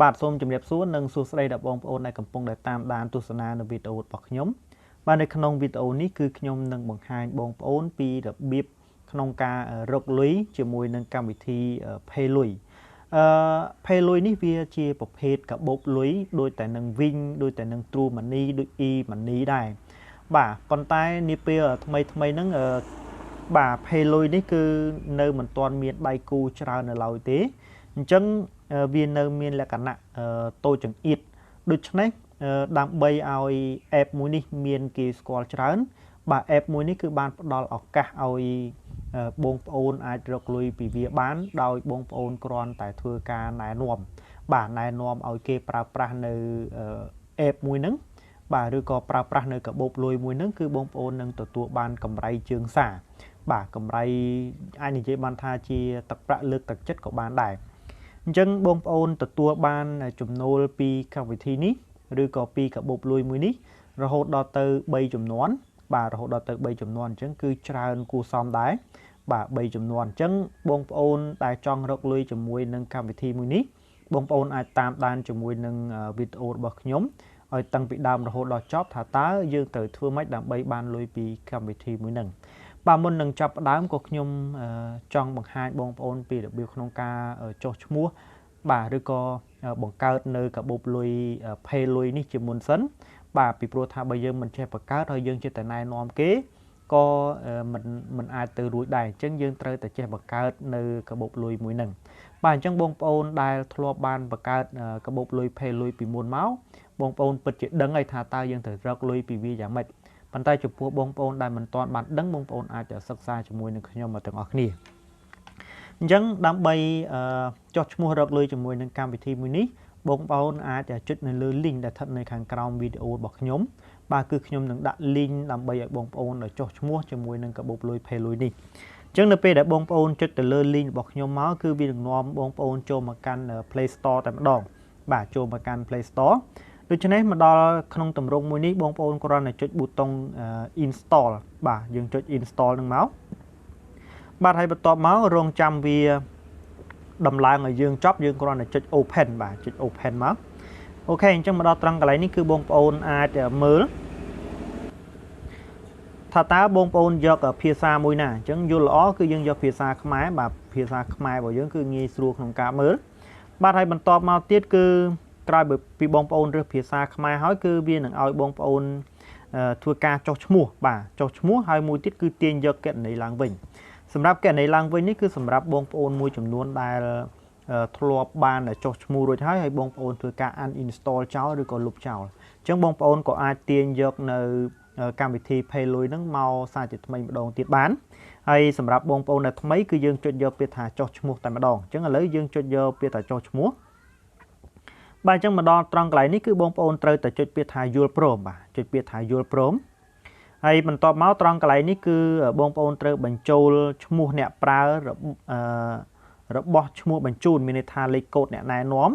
បាទសូមជម្រាបសួរនិងសួស្តីដល់បងប្អូនដែលកំពុងតែតាមដានទស្សនានៅវីដេអូរបស់ខ្ញុំបាទនៅក្នុងវីដេអូនេះគឺខ្ញុំនឹងបង្ហាញបងប្អូនពីរបៀបក្នុងការរកលុយជាមួយនឹងកម្មវិធី Payluy Payluy នេះវាជាប្រភេទកាបូបលុយដូចតែនឹងវិញដូចតែនឹង True Money ដូច E Money ដែរបាទប៉ុន្តែនាពេលថ្មីហ្នឹងបាទ Payluy នេះគឺនៅមិនទាន់មានដៃគូច្រើននៅឡើយទេអញ្ចឹងវានៅមានលក្ខណៈតូចចង្អៀតដូច្នេះដើម្បីឲ្យ app មួយនេះមានគេស្គាល់ច្រើនបាទ app មួយនេះគឺបានផ្ដល់ឱកាសឲ្យបងប្អូនអាចរកលុយពីវាបានដោយបងប្អូនគ្រាន់តែធ្វើការណែនាំបាទណែនាំឲ្យគេប្រើប្រាស់នៅ app មួយហ្នឹងបាទឬក៏ប្រើប្រាស់នៅកាបូបលុយមួយហ្នឹងគឺបងប្អូននឹងទទួលបានកម្រៃជើងសារបាទកម្រៃអាចនិយាយបានថាជាទឹកប្រាក់លើកទឹកចិត្តក៏បានដែរអញ្ចឹងបងប្អូនទទួលបានចំណូលពីកម្មវិធីនេះឬក៏ពីកាបូបលុយមួយនេះរហូតដល់ទៅ3ចំនួនបាទរហូតដល់ទៅ3ចំនួនអញ្ចឹងគឺច្រើនគួរសមដែរបាទ3ចំនួនអញ្ចឹងបងប្អូនដែលចង់រកលុយជាមួយនឹងកម្មវិធីមួយនេះបងប្អូនអាចតាមដានជាមួយនឹងវីដេអូរបស់ខ្ញុំឲ្យតាំងពីដើមរហូតដល់ចប់ថាតើយើងត្រូវធ្វើម៉េចដើម្បីបានលុយពីកម្មវិធីមួយហ្នឹងបាទមុននឹងចាប់ផ្ដើមក៏ខ្ញុំចង់បង្ហាញបងប្អូនពីរបៀបក្នុងការចុះឈ្មោះបាទឬក៏បង្កើតនៅកាបូបលុយ Payluy នេះជាមុនសិនបាទពីព្រោះថាបើយើងមិនចេះបង្កើតហើយយើងចេះតែណែនាំគេក៏មិនអាចទៅរួចដែរអញ្ចឹងយើងត្រូវតែចេះបង្កើតនៅកាបូបលុយមួយហ្នឹងបាទអញ្ចឹងបងប្អូនដែលធ្លាប់បានបង្កើតកាបូបលុយ Payluy ពីមុនមកបងប្អូនពិតជាដឹងហើយថាតើយើងត្រូវរកលុយពីវាយ៉ាងម៉េចប៉ុន្តែចំពោះបងប្អូនដែលមិនទាន់បានដឹងបងប្អូនអាចសិក្សាជាមួយនឹងខ្ញុំទាំងអស់គ្នាអញ្ចឹងដើម្បីចុះឈ្មោះរកលុយជាមួយនឹងកម្មវិធីមួយនេះបងប្អូនអាចចុចនៅលើ link ដែលស្ថិតនៅខាងក្រោមវីដេអូរបស់ខ្ញុំបាទគឺខ្ញុំនឹងដាក់ link ដើម្បីឲ្យបងប្អូនចុះឈ្មោះជាមួយនឹងកាបូបលុយ Payluy នេះអញ្ចឹងនៅពេលដែលបងប្អូនចុចទៅលើ link របស់ខ្ញុំមកគឺវានឹងនាំបងប្អូនចូលមកកាន់ Play Store តែម្ដងបាទចូលមកកាន់ Play Storeដូច្នេះមកដល់ក្នុងទម្រង់មួយនេះបងប្អូនគ្រាន់តែចុចប៊ូតុង install បាទយើងចុច install នឹងមកបាទហើយបន្ទាប់មករងចាំវាដំឡើងឲ្យយើងចប់យើងគ្រាន់តែចុច open បាទចុច open មកអូខេអញ្ចឹងមកដល់ត្រង់កន្លែងនេះគឺបងប្អូនអាចមើលថាតើបងប្អូនយកភាសាមួយណាអញ្ចឹងយល់ល្អគឺយើងយកភាសាខ្មែរបាទភាសាខ្មែររបស់យើងគឺងាយស្រួលក្នុងការមើលបាទហើយបន្ទាប់មកទៀតគឺក្រោយពីបងប្អូនរើសភាសាខ្មែរហើយគឺវានឹងឲ្យបងប្អូនធ្វើការចុះឈ្មោះបាទចុះឈ្មោះហើយមួយទៀតគឺទាញយកគណនីឡើងវិញសម្រាប់គណនីឡើងវិញនេះគឺសម្រាប់បងប្អូនមួយចំនួនដែលធ្លាប់បានចុះឈ្មោះរួចហើយបងប្អូនធ្វើការ uninstall ចោលឬក៏លុបចោលអញ្ចឹងបងប្អូនក៏អាចទាញយកនៅកម្មវិធី Payluy ហ្នឹងមកសារជាថ្មីម្ដងទៀតបានហើយសម្រាប់បងប្អូនដែលថ្មីគឺយើងចុចយកពាក្យថាចុះឈ្មោះតែម្ដងអញ្ចឹងឥឡូវយើងចុចយកពាក្យថាចុះឈ្មោះបាទអញ្ចឹងមកដល់ត្រង់កន្លែងនេះគឺបងប្អូនត្រូវតែចុចពាក្យថាយល់ព្រមបាទចុចពាក្យថាយល់ព្រមហើយបន្ទាប់មកត្រង់កន្លែងនេះគឺបងប្អូនត្រូវបញ្ចូលឈ្មោះអ្នកប្រើរបស់ឈ្មោះបញ្ជូនមានន័យថាលេខកូដអ្នកណែនាំ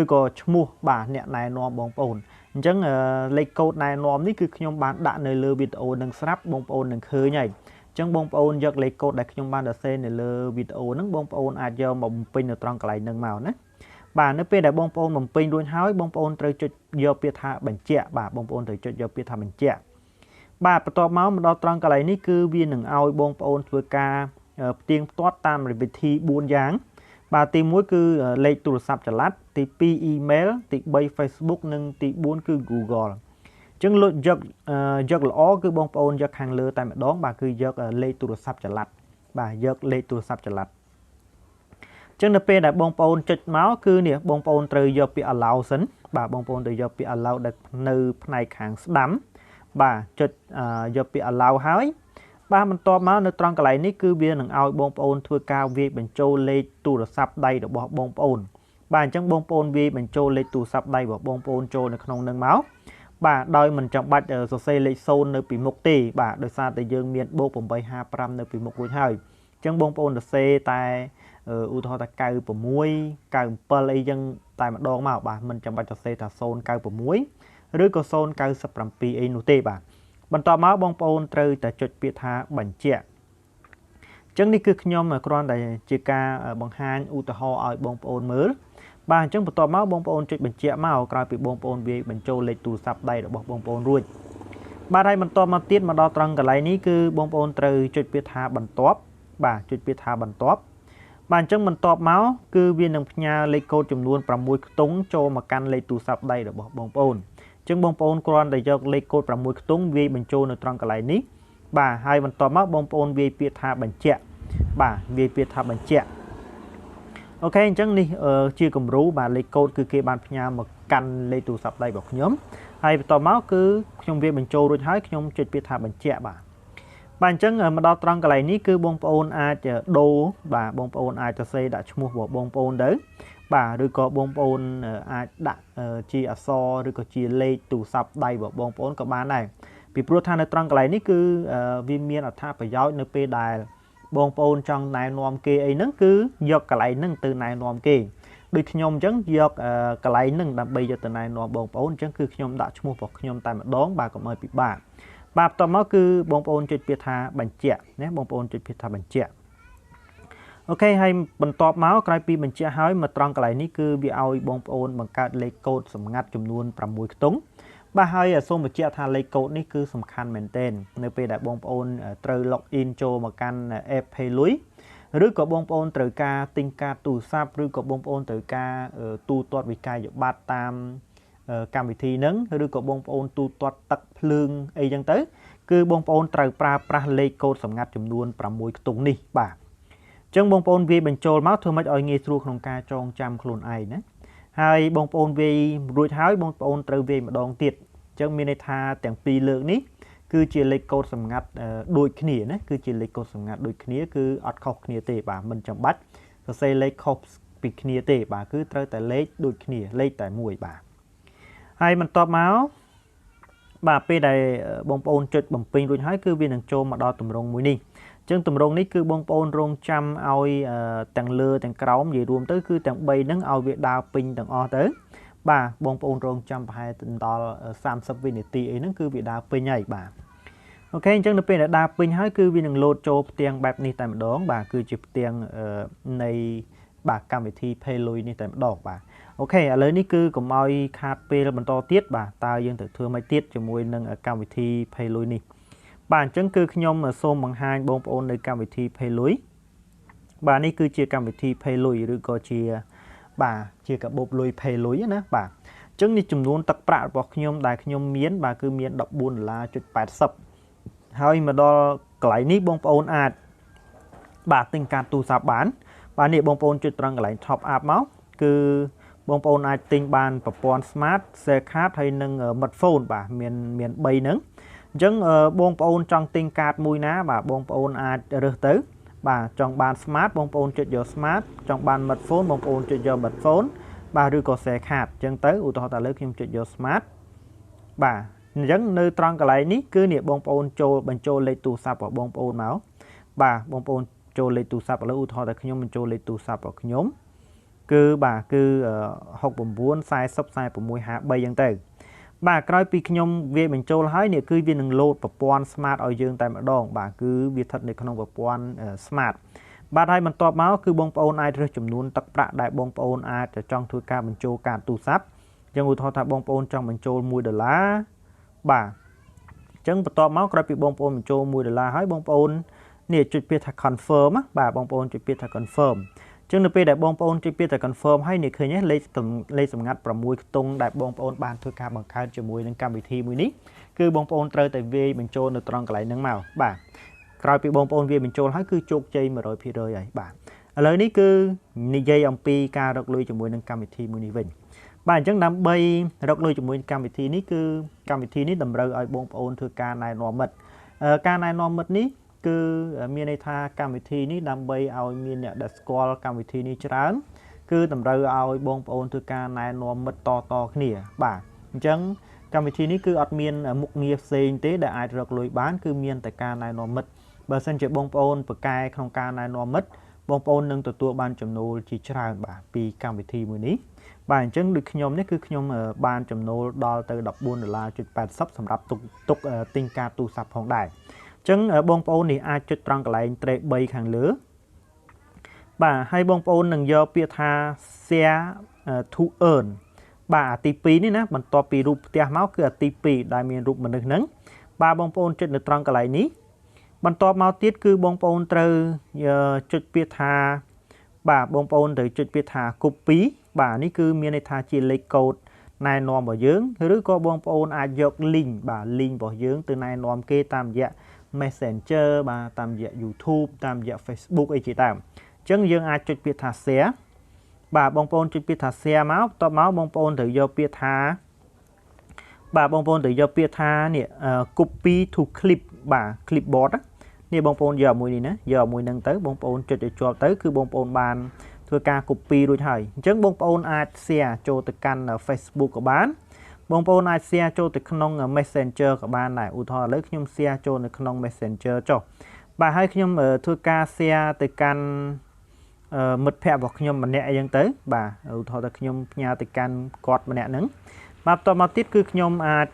ឬក៏ឈ្មោះបាទអ្នកណែនាំបងប្អូនអញ្ចឹងលេខកូដណែនាំនេះគឺខ្ញុំបានដាក់នៅលើវីដេអូនឹងស្រាប់បងប្អូននឹងឃើញហើយអញ្ចឹងបងប្អូនយកលេខកូដដែលខ្ញុំបានសរសេរនៅលើវីដេអូហ្នឹងបងប្អូនអាចយកមកបំពេញនៅត្រង់កន្លែងហ្នឹងមកណាបាទនៅពេលដែលបងប្អូនបំពេញរួចហើយបងប្អូនត្រូវចុចយកពាក្យថាបញ្ជាក់បាទបងប្អូនត្រូវចុចយកពាក្យថាបញ្ជាក់បាទបន្ទាប់មកដល់ត្រង់កន្លែងនេះគឺវានឹងឲ្យបងប្អូនធ្វើការផ្ទៀងផ្ទាត់តាមវិធី4យ៉ាងបាទទី1គឺលេខទូរស័ព្ទចល័តទី2 email ទី3 Facebook និងទី4គឺ Google អញ្ចឹងយកល្អគឺបងប្អូនយកខាងលើតែម្ដងបាទគឺយកលេខទូរស័ព្ទចល័តបាទយកលេខទូរស័ព្ទចល័តអញ្ចឹងនៅពេលដែលបងប្អូនចុចមកគឺនេះបងប្អូនត្រូវយកពាក្យ allow សិនបាទបងប្អូនត្រូវយកពាក្យ allow ដែលនៅផ្នែកខាងស្ដាំបាទចុចយកពាក្យ allow ហើយបាទបន្ទាប់មកនៅត្រង់កន្លែងនេះគឺវានឹងឲ្យបងប្អូនធ្វើការវាយបញ្ចូលលេខទូរស័ព្ទដៃរបស់បងប្អូនបាទអញ្ចឹងបងប្អូនវាយបញ្ចូលលេខទូរស័ព្ទដៃរបស់បងប្អូនចូលនៅក្នុងនឹងមកបាទដោយមិនចាំបាច់សរសេរលេខ0នៅពីមុខទេបាទដោយសារតែយើងមានបូក855នៅពីមុខរួចហើយអញ្ចឹងបងប្អូនសរសេរតែឧទាហរណ៍ថា96 97អីចឹងតែម្ដងមកបាទមិនចាំបាច់សរសេរថា096ឬក៏097អីនោះទេបាទបន្ទាប់មកបងប្អូនត្រូវតែចុចពាក្យថាបញ្ជាក់អញ្ចឹងនេះគឺខ្ញុំគ្រាន់តែជាការបង្ហាញឧទាហរណ៍ឲ្យបងប្អូនមើល បាទអញ្ចឹងបន្ទាប់មកបងប្អូនចុចបញ្ជាក់មកក្រោយពីបងប្អូនវាបញ្ចូលលេខទូរស័ព្ទដៃរបស់បងប្អូនរួចបាទហើយបន្ទាប់មកទៀតមកដល់ត្រង់កន្លែងនេះគឺបងប្អូនត្រូវចុចពាក្យថាបន្ទាប់បាទចុចពាក្យថាបន្ទាប់បាទអញ្ចឹងបន្ទាប់មកគឺវានឹងផ្ញើលេខកូដចំនួន6ខ្ទង់ចូលមកកាន់លេខទូរស័ព្ទដៃរបស់បងប្អូនអញ្ចឹងបងប្អូនគ្រាន់តែយកលេខកូដ6ខ្ទង់វាបញ្ចូលនៅត្រង់កន្លែងនេះបាទហើយបន្ទាប់មកបងប្អូនវាពាក្យថាបញ្ជាក់បាទវាពាក្យថាបញ្ជាក់អូខេអញ្ចឹងនេះជាគំរូបាទលេខកូដគឺគេបានផ្ញើមកកាន់លេខទូរស័ព្ទដៃរបស់ខ្ញុំហើយបន្ទាប់មកគឺខ្ញុំវាបញ្ចូលរួចហើយខ្ញុំចុចពាក្យថាបញ្ជាក់បាទអញ្ចឹងមកដល់ត្រង់កន្លែងនេះគឺបងប្អូនអាចដូរបាទបងប្អូនអាចសរសេរដាក់ឈ្មោះរបស់បងប្អូនទៅបាទឬក៏បងប្អូនអាចដាក់ជាអក្សរឬក៏ជាលេខទូរស័ព្ទដៃរបស់បងប្អូនក៏បានដែរពីព្រោះថានៅត្រង់កន្លែងនេះគឺវាមានអត្ថប្រយោជន៍នៅពេលដែលបងប្អូនចង់ណែនាំគេអីហ្នឹងគឺយកកន្លែងហ្នឹងទៅណែនាំគេដូចខ្ញុំអញ្ចឹងយកកន្លែងហ្នឹងដើម្បីយកទៅណែនាំបងប្អូនអញ្ចឹងគឺខ្ញុំដាក់ឈ្មោះរបស់ខ្ញុំតែម្ដងបាទកុំឲ្យពិបាកបាទបន្ទាប់មកគឺបងប្អូនចុចពាក្យថាបញ្ជាក់ណាបងប្អូនចុចពាក្យថាបញ្ជាក់អូខេហើយបន្ទាប់មកក្រោយពីបញ្ជាក់ហើយមកត្រង់កន្លែងនេះគឺវាឲ្យបងប្អូនបង្កើតលេខកូដសម្ងាត់ចំនួន6ខ្ទង់បាទហើយសូមបញ្ជាក់ថាលេខកូដនេះគឺសំខាន់មែនទែននៅពេលដែលបងប្អូនត្រូវ log in ចូលមកកាន់ app Payluy ឬក៏បងប្អូនត្រូវការទិញកាតទូរស័ព្ទឬក៏បងប្អូនត្រូវការទូទាត់វិក័យប័ត្រតាមកម្មវិធីហ្នឹងឬក៏បងប្អូនទូទាត់ទឹកភ្លើងអីចឹងទៅគឺបងប្អូនត្រូវប្រើប្រាស់លេខកូដសម្ងាត់ចំនួន6ខ្ទង់នេះបាទអញ្ចឹងបងប្អូនវាបញ្ចូលមកធ្វើម៉េចឲ្យងាយស្រួលក្នុងការចងចាំខ្លួនឯងណាហើយបងប្អូនវារួចហើយបងប្អូនត្រូវវាម្ដងទៀតអញ្ចឹងមានន័យថាទាំងពីរលើកនេះគឺជាលេខកូដសម្ងាត់ដូចគ្នាណាគឺជាលេខកូដសម្ងាត់ដូចគ្នាគឺអត់ខុសគ្នាទេបាទមិនចាំបាច់សរសេរលេខខុសពីគ្នាទេបាទគឺត្រូវតែលេខដូចគ្នាលេខតែមួយបាទហើយបន្ទាប់មកបាទពេលដែលបងប្អូនចុចបំពេញរួចហើយគឺវានឹងចូលមកដល់ទម្រង់មួយនេះអញ្ចឹងទម្រង់នេះគឺបងប្អូនរងចាំឲ្យទាំងលើទាំងក្រោមនិយាយរួមទៅគឺទាំង3ហ្នឹងឲ្យវាដើរពេញទាំងអស់ទៅបាទបងប្អូនរងចាំប្រហែលដល់30វិនាទីអីហ្នឹងគឺវាដើរពេញហើយបាទអូខេអញ្ចឹងនៅពេលដែលដើរពេញហើយគឺវានឹងលោតចូលផ្ទាំងបែបនេះតែម្ដងបាទគឺជាផ្ទាំងនៃបាទកម្មវិធី Payluy នេះតែម្ដងបាទអូខេឥឡូវនេះគឺកុំឲ្យខាតពេលបន្តទៀតបាទតើយើងត្រូវធ្វើម៉េចទៀតជាមួយនឹងកម្មវិធី Payluy នេះបាទអញ្ចឹងគឺខ្ញុំសូមបង្ហាញបងប្អូននៅកម្មវិធី Payluy បាទនេះគឺជាកម្មវិធី Payluy ឬក៏ជាបាទជាកាបូបលុយ Payluy ណាបាទអញ្ចឹងនេះចំនួនទឹកប្រាក់របស់ខ្ញុំដែលខ្ញុំមានបាទគឺមាន$14.80ហើយមកដល់កន្លែងនេះបងប្អូនអាចបាទទិញកាតទូរស័ព្ទបានបាទនេះបងប្អូនចុចត្រង់កន្លែង top up មកគឺបងប្អូនអាចទិញបានប្រព័ន្ធ smart Cellcard ហើយនិង Metfone បាទមាន3ហ្នឹងអញ្ចឹងបងប្អូនចង់ទិញកាតមួយណាបាទបងប្អូនអាចរើសទៅបាទចង់បាន smart បងប្អូនចុចយក smart ចង់បាន Metfone បងប្អូនចុចយក Metfone បាទឬក៏ Cellcard អញ្ចឹងទៅឧទាហរណ៍តែលើខ្ញុំចុចយក smart បាទអញ្ចឹងនៅត្រង់កន្លែងនេះគឺនេះបងប្អូនចូលបញ្ចូលលេខទូរស័ព្ទរបស់បងប្អូនមកបាទបងប្អូនចូលលេខទូរស័ព្ទឥឡូវឧទាហរណ៍តែខ្ញុំបញ្ចូលលេខទូរស័ព្ទរបស់ខ្ញុំគឺបាទគឺ69 40 46 53អញ្ចឹងទៅបាទក្រោយពីខ្ញុំវាបញ្ចូលហើយនេះគឺវានឹងលោតប្រព័ន្ធ smart ឲ្យយើងតែម្ដងបាទគឺវាស្ថិតនៅក្នុងប្រព័ន្ធ smart បាទហើយបន្ទាប់មកគឺបងប្អូនអាចរើសចំនួនទឹកប្រាក់ដែលបងប្អូនអាចចង់ធ្វើការបញ្ចូលកាតទូរស័ព្ទអញ្ចឹងឧទាហរណ៍ថាបងប្អូនចង់បញ្ចូល$1បាទអញ្ចឹងបន្ទាប់មកក្រោយពីបងប្អូនបញ្ចូល$1ហើយបងប្អូននេះចុចពាក្យថា confirm បាទបងប្អូនចុចពាក្យថា confirm អញ្ចឹងនៅពេលដែលបងប្អូនចុចពាក្យថា confirm ហើយនេះឃើញទេលេខសម្ងាត់6ខ្ទង់ដែលបងប្អូនបានធ្វើការបង្កើតជាមួយនឹងកម្មវិធីមួយនេះគឺបងប្អូនត្រូវតែវាយបញ្ចូលនៅត្រង់កន្លែងហ្នឹងមកបាទក្រោយពីបងប្អូនវាបញ្ចូលហើយគឺជោគជ័យ 100% ហើយបាទឥឡូវនេះគឺនិយាយអំពីការរកលុយជាមួយនឹងកម្មវិធីមួយនេះវិញបាទអញ្ចឹងដើម្បីរកលុយជាមួយកម្មវិធីនេះគឺកម្មវិធីនេះតម្រូវឲ្យបងប្អូនធ្វើការណែនាំមិត្តការណែនាំមិត្តនេះគឺមានន័យថាកម្មវិធីនេះដើម្បីឲ្យមានអ្នកដែលស្គាល់កម្មវិធីនេះច្រើនគឺតម្រូវឲ្យបងប្អូនធ្វើការណែនាំមិត្តតគ្នាបាទអញ្ចឹងកម្មវិធីនេះគឺអត់មានមុខងារផ្សេងទេដែលអាចរកលុយបានគឺមានតែការណែនាំមិត្តបើសិនជាបងប្អូនប្រកែក្នុងការណែនាំមិត្តបងប្អូននឹងទទួលបានចំណូលជាច្រើនបាទពីកម្មវិធីមួយនេះបាទអញ្ចឹងដូចខ្ញុំនេះគឺខ្ញុំបានចំណូលដល់ទៅ$14.80សម្រាប់ទុកទិញកាតទូរស័ព្ទផងដែរអញ្ចឹងបងប្អូននេះអាចចុចត្រង់កន្លែង 3 ខាងលើ បាទហើយបងប្អូននឹងយកពាក្យថា share to earn បាទអាទី2នេះណាបន្ទាប់ពីរូបផ្ទះមកគឺអាទី2ដែលមានរូបមនុស្សហ្នឹងបាទបងប្អូនចុចនៅត្រង់កន្លែងនេះបន្ទាប់មកទៀតគឺបងប្អូនត្រូវចុចពាក្យថាបាទបងប្អូនត្រូវចុចពាក្យថា copy បាទនេះគឺមានន័យថាជាលេខកូដណែនាំរបស់យើងឬក៏បងប្អូនអាចយក link បាទ link របស់យើងទៅណែនាំគេតាមរយៈ Messenger បាទតាមរយៈ YouTube តាមរយៈ Facebook អីជាដើមអញ្ចឹងយើងអាចចុចពាក្យថា share បាទបងប្អូនចុចពាក្យថា share មកបន្ទាប់មកបងប្អូនត្រូវយកពាក្យថាបាទបងប្អូនត្រូវយកពាក្យថានេះ copy to clip បាទ clipboard នេះបងប្អូនយកមួយនេះណាយកមួយហ្នឹងទៅបងប្អូនចុចឲ្យជាប់ទៅគឺបងប្អូនបានធ្វើការ copy រួចហើយអញ្ចឹងបងប្អូនអាច share ចូលទៅកាន់ Facebook ក៏បានបងប្អូនអាច share ចូលទៅក្នុង Messenger ក៏បានដែរឧទាហរណ៍ឥឡូវខ្ញុំ share ចូលនៅក្នុង Messenger ចុះបាទហើយខ្ញុំធ្វើការ share ទៅកាន់មិត្តភ័ក្តិរបស់ខ្ញុំម្នាក់អីចឹងទៅបាទឧទាហរណ៍ថាខ្ញុំផ្ញើទៅកាន់គាត់ម្នាក់ហ្នឹងបាទបន្តមកទៀតគឺខ្ញុំអាច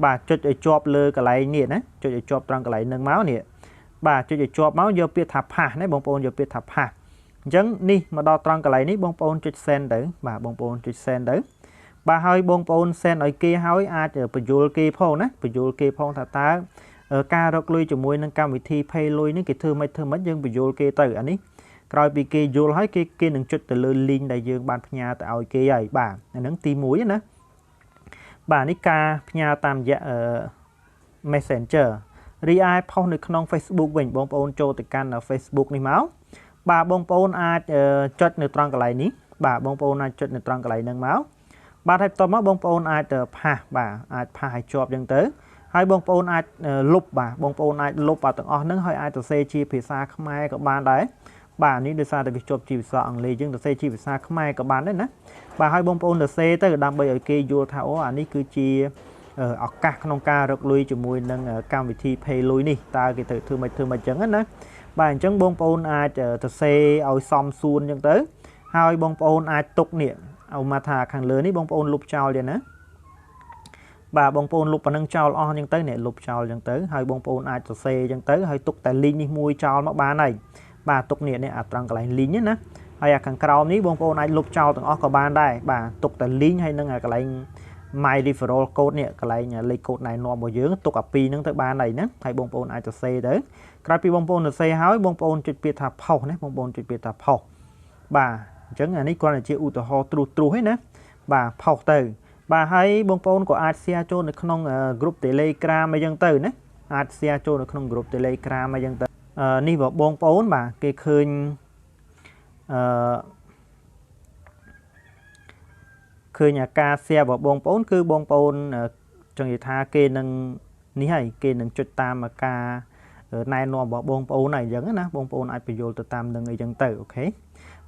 បាទចុចឲ្យជាប់លើកន្លែងនេះណាចុចឲ្យជាប់ត្រង់កន្លែងហ្នឹងមកនេះបាទចុចឲ្យជាប់មកយកពាក្យថា pass ណាបងប្អូនយកពាក្យថា pass អញ្ចឹងនេះមកដល់ត្រង់កន្លែងនេះបងប្អូនចុច send ទៅបាទបងប្អូនចុច send ទៅបាទហើយបងប្អូន send ឲ្យគេហើយអាចបញ្យល់គេផងណាបញ្យល់គេផងថាតើការរកលុយជាមួយនឹងកម្មវិធី Payluy នេះគេធ្វើម៉េចយើងបញ្យល់គេទៅអានេះក្រោយពីគេយល់ហើយគេនឹងចុចទៅលើ link ដែលយើងបានផ្ញើទៅឲ្យគេហើយបាទអាហ្នឹងទី1ណាបាទនេះការផ្ញើតាមរយៈ Messenger រីឯផុសនៅក្នុង Facebook វិញបងប្អូនចូលទៅកាន់ Facebook នេះមកបាទបងប្អូនអាចចុចនៅត្រង់កន្លែងនេះបាទបងប្អូនអាចចុចនៅត្រង់កន្លែងហ្នឹងមកបាទហើយបន្ទាប់មកបងប្អូនអាចផាសបាទអាចផាសឲ្យជាប់អញ្ចឹងទៅហើយបងប្អូនអាចលុបបាទបងប្អូនអាចលុបទាំងអស់ហ្នឹងហើយអាចសរសេរជាភាសាខ្មែរក៏បានដែរបាទនេះដោយសារតែវាជាប់ជាភាសាអង់គ្លេសយើងសរសេរជាភាសាខ្មែរក៏បានដែរណាបាទហើយបងប្អូនសរសេរទៅដើម្បីឲ្យគេយល់ថាអូអានេះគឺជាឱកាសក្នុងការរកលុយជាមួយនឹងកម្មវិធី Payluy នេះតើគេត្រូវធ្វើម៉េចអញ្ចឹងណាបាទអញ្ចឹងបងប្អូនអាចសរសេរឲ្យសមសួនអញ្ចឹងទៅហើយបងប្អូនអាចទុកនេះเอาមកថាខាងលើនេះបងប្អូនលុបចោលទៀតណាបាទបងប្អូនលុបប៉ុណ្ណឹងចោលអស់អញ្ចឹងទៅនេះលុបចោលអញ្ចឹងទៅហើយបងប្អូនអាចសរសេរអញ្ចឹងទៅហើយទុកតែ link នេះមួយចោលមកបានហើយបាទទុកនេះអាត្រង់កន្លែង link ណាហើយអាខាងក្រោមនេះបងប្អូនអាចលុបចោលទាំងអស់ក៏បានដែរបាទទុកតែ link ហើយនឹងអាកន្លែង my referral code នេះកន្លែងលេខកូដណែនាំរបស់យើងទុកអាពីរហ្នឹងទៅបានហើយណាហើយបងប្អូនអាចសរសេរទៅក្រោយពីបងប្អូនសរសេរហើយបងប្អូនចុចពាក្យថាផុសណាបងប្អូនចុចពាក្យថាផុសបាទអញ្ចឹងអានេះគ្រាន់តែជាឧទាហរណ៍ទ្រុសឯណាបាទផុសទៅបាទហើយបងប្អូនក៏អាច share ចូលនៅក្នុង group Telegram អីចឹងទៅណាអាច share ចូលនៅក្នុង group Telegram អីចឹងទៅនេះបងប្អូនបាទគេឃើញឃើញអាការ share របស់បងប្អូនគឺបងប្អូនចង់និយាយថាគេនឹងនេះហើយគេនឹងចុចតាមអាការណែនាំរបស់បងប្អូនហើយអញ្ចឹងណាបងប្អូនអាចបញ្យល់ទៅតាមនឹងអីចឹងទៅអូខេ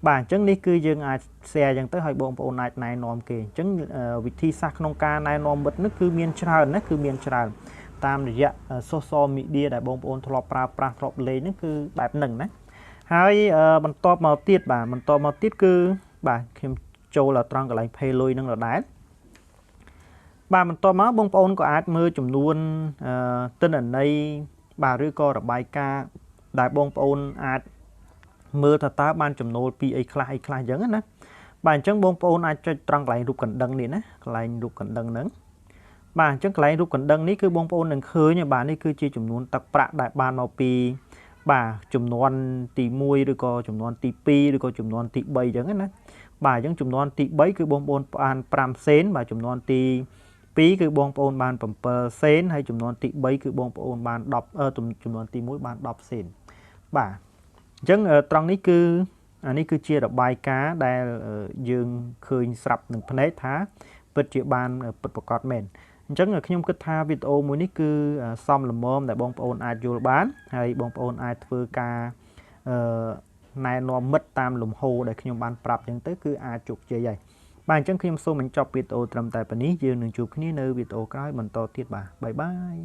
បាទអញ្ចឹងនេះគឺយើងអាច share អញ្ចឹងទៅឲ្យបងប្អូនអាចណែនាំគេអញ្ចឹងវិធីសាស្ត្រក្នុងការណែនាំមិត្តនេះគឺមានច្រើនណាគឺមានច្រើនតាមរយៈ social media ដែលបងប្អូនធ្លាប់ប្រើប្រាស់ធ្លាប់លេងហ្នឹងគឺបែបហ្នឹងណាហើយបន្តមកទៀតបាទបន្តមកទៀតគឺបាទខ្ញុំចូលត្រង់កន្លែង Payluy ហ្នឹងដដែលបាទបន្តមកបងប្អូនក៏អាចមើលចំនួនទិន្នន័យបាទឬក៏របាយការណ៍ដែលបងប្អូនអាចមើលថាតើបានចំណូលពីអីខ្លះអញ្ចឹងណាបាទអញ្ចឹងបងប្អូនអាចចុចត្រង់កន្លែងរូបកណ្ដឹងនេះណាកន្លែងរូបកណ្ដឹងហ្នឹងបាទអញ្ចឹងកន្លែងរូបកណ្ដឹងនេះគឺបងប្អូននឹងឃើញបាទនេះគឺជាចំនួនទឹកប្រាក់ដែលបានមកពីបាទចំនួនទី1ឬក៏ចំនួនទី2ឬក៏ចំនួនទី3អញ្ចឹងណាបាទអញ្ចឹងចំនួនទី3គឺបងប្អូនបាន5សេនបាទចំនួនទី2គឺបងប្អូនបាន7សេនហើយចំនួនទី3គឺបងប្អូនបាន10ចំនួនទី1បាន10សេនបាទអញ្ចឹងត្រង់នេះគឺអានេះគឺជារបាយការណ៍ដែលយើងឃើញស្រាប់នឹងភ្នែកថាពិតជាបានពិតប្រាកដមែនអញ្ចឹងខ្ញុំគិតថាវីដេអូមួយនេះគឺសមល្មមដែលបងប្អូនអាចយល់បានហើយបងប្អូនអាចធ្វើការណែនាំមិត្តតាមលំហដែលខ្ញុំបានប្រាប់អញ្ចឹងទៅគឺអាចជោគជ័យហើយបាទអញ្ចឹងខ្ញុំសូមបញ្ចប់វីដេអូត្រឹមតែប៉ុណ្នេះយើងនឹងជួបគ្នានៅវីដេអូក្រោយបន្តទៀតបាទបាយបាយ